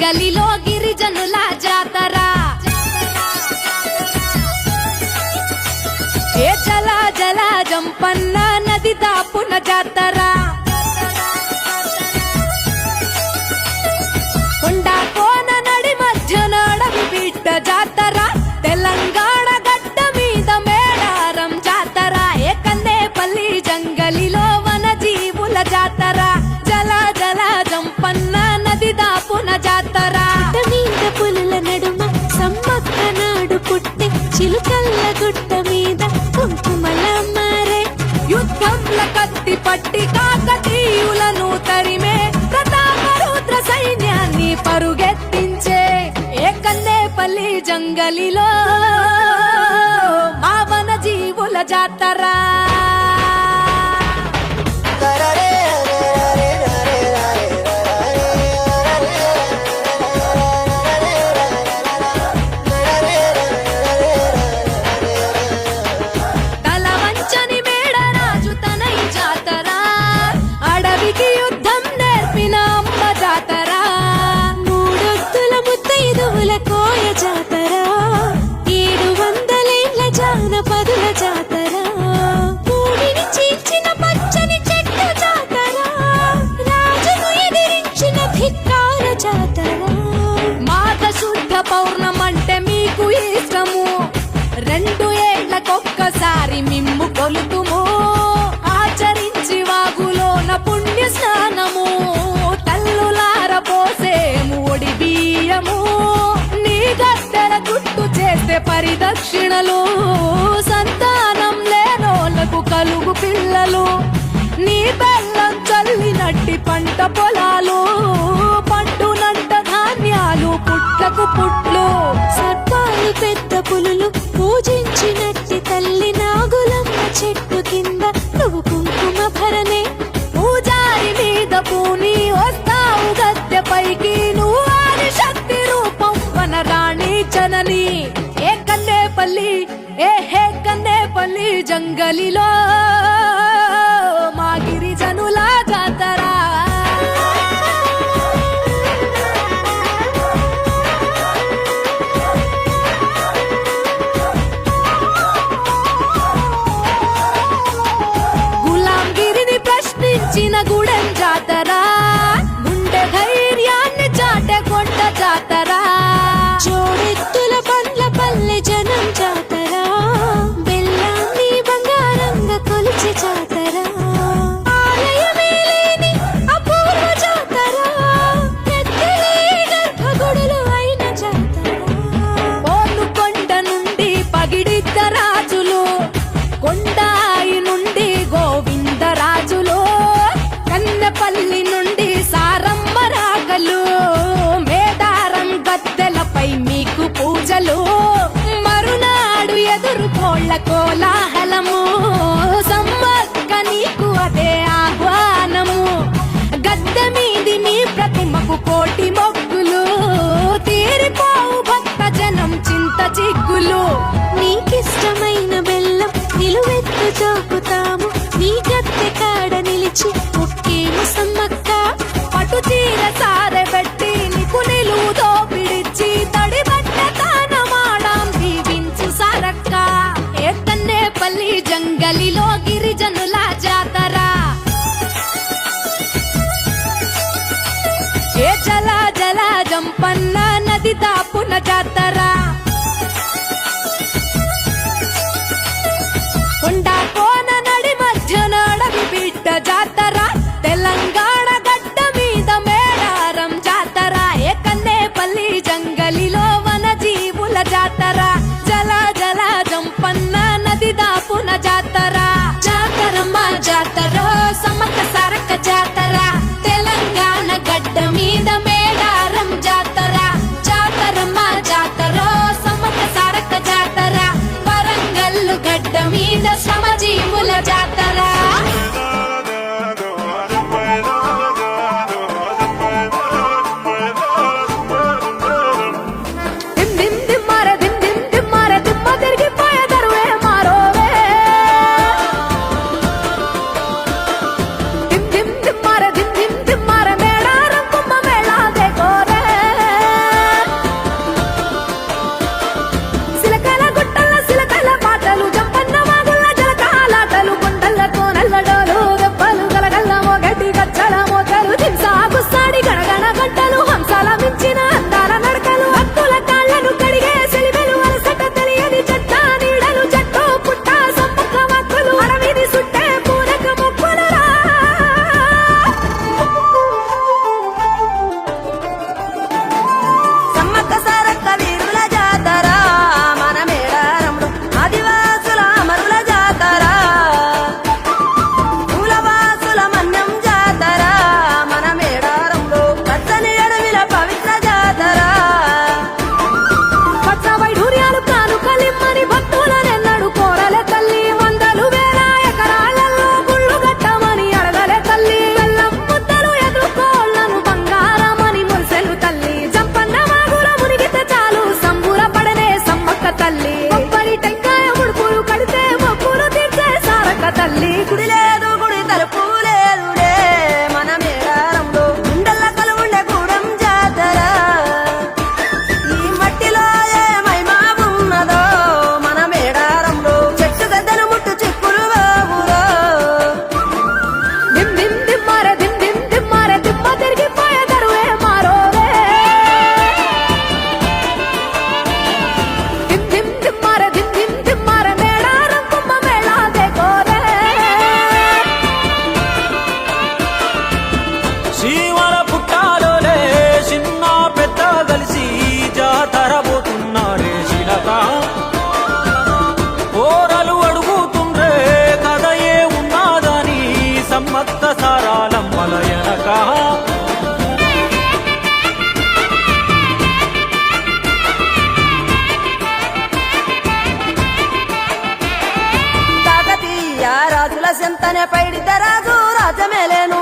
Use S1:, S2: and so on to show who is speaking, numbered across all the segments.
S1: జంగలిలో గిరిజనుల జాతర ఏ జల జల జంపన్న నది దాపున జాతర కొండ కోన నడి మధ్యన అడవి బిడ్డ జాతర తెలంగాణ గడ్డ మీద మేడారం జాతర ఏ కన్నేపల్లి జంగలిలో వన జీవుల జాతర జల జల జంపన్న నది దాపున జాతర
S2: మీద పులుల నడుమ సమ్మక్క నాడు పుట్టే చిలుకల్ల గుట్ట మీద కుంకుమల మారే
S1: యుద్ధంల కత్తి పట్టి కాకతీయులను తరిమే ప్రతాపరుద్ర సైన్యాన్ని పరుగెత్తించే ఏ కన్నేపల్లి జంగలిలో మా వన జీవుల జాతర
S2: కోయ జాతర 700 జానపదుల జాతర పూడిని చీల్చిన పచ్చని చెట్టు జాతర రాజును ఎదిరించిన ధిక్కార జాతర
S1: మాఘ శుద్ధ పౌర్ణమంటే మీకు ఇష్టము 2 ఏళ్లకొక్కసారి మిమ్ము కొలుతుము ఆచరించి వాగులోన పుణ్య స్నానము తల్లులార పోసేము ఒడి బియ్యము గద్దెల గుట్టు చేస్తే పరిదక్షిణలు సంతానం లేనోళ్లకు కలుగు పిల్లలు నీ బెల్లం చల్లినట్టి పంట పొలాలు పండునంట ధాన్యాలు పుట్లకు పుట్లు
S2: సర్పాలు పెద్ద పులులు పూజించినట్టి తల్లి నాగులమ్మ చెట్టు కింద నువ్వు కుంకుమ భరణే
S1: పూజారి మీద పూని వస్తావు గద్దె పైకి నువ్వు ఆది శక్తి రూపం వనరాణి జనని ఏ కన్నేపల్లి హే కన్నేపల్లి జంగలిలో మా గిరిజనుల జాతర గులాంగిరిని ప్రశ్నించిన గుడెం జాతర గుండె ధైర్యాన్ని చాటే కొండ జాతర
S2: జోడెత్తుల బండ్ల పల్లె జనం జాతర బెల్లాన్ని బంగారంగా కొలిచి జాతర ఆలయమే లేని అపూర్వ జాతర పెద్దలే గర్భగుడులు అయిన జాతర
S1: కొండ నుండి పగిడిద్ద రాజులు కొండాయి నుండి గోవిందరాజులు కన్నెపల్లి నుండి సారమ్మ రాగలు మేడారం గద్దెలపై మీకు పూజలు మరునాడు ఎదుర్కోళ్ళ కోలాహలము సమ్మక్క నీకు అదే ఆహ్వానము గద్దె మీది నీ ప్రతిమకు కోటి మొక్కులు తీరిపోవు భక్త జనం చింత చిగ్గులు
S2: నీకిష్టమైన బెల్లం నిలువెత్తు చూపుతాము నీ గద్దె కాడ నిలిచి ఒక్కేము సమ్మక్క
S1: పటు చీర సారెబెట్టి నీకు నిలువుతో పిడిచి తడి బట్ట తానమాడాం దీవించు సారక్క ఏ కన్నేపల్లి జంగలిలో గిరిజనుల జాతర ఏ జల జల జంపన్న నది దాపున జాతర కొండ కోన నడి మధ్యన అడవి బిడ్డ జాతర తెలంగాణ గడ్డ మీద మేడారం జాతర ఏ కన్నేపల్లి జంగలిలో వన జీవుల జాతర జల జల జంపన్న నది దాపున జాతర
S2: జాతరమ్మ జాతర సమ్మక్క సారక్క జాతర తెలంగాణ గడ్డ మీద మేడారం జాతర జాతరమ్మ జాతర సమ్మక్క సారక్క జాతర వరంగల్లు గడ్డ మీద శ్రమజీవుల జాతర
S3: సెంతనే పైడిత రాజు రాజమేలేను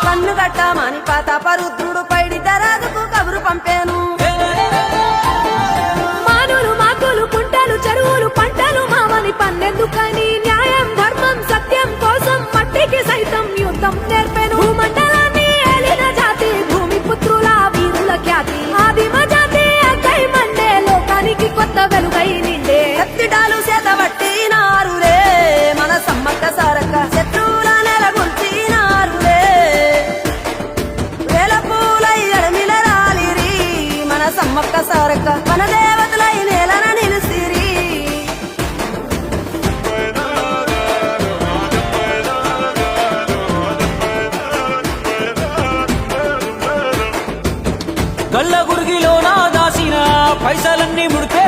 S3: కన్ను గట్టమని ప్రతాపరుద్రుడు పైడిత రాజుకు కబురు పంపేను
S1: మానులు మాకులు కుంటలు చెరువులు పంటలు మామని పన్నెందుకని న్యాయం ధర్మం సత్యం కోసం మట్టికి సైతం యుద్ధం నేర్పెను భూమండలాన్ని ఏలిన జాతి భూమి పుత్రుల వీరుల ఖ్యాతి ఆదిమ జాతి అక్కై మండే లోకానికి కొత్త వెలుగై నిండే
S3: కత్తిడాలు చేతబట్టినారులే మన సమ్మక్క సారక్క శత్రువుల నెలగొల్చినారులే వేల పూలై అడమిల రాలిరి మన సమ్మక్క సారక్క మన దేవతలై నేలన నిలిసిరి
S4: గళ్ళ గురిగిలో నా దాసిన పైసలన్నీ ముడితే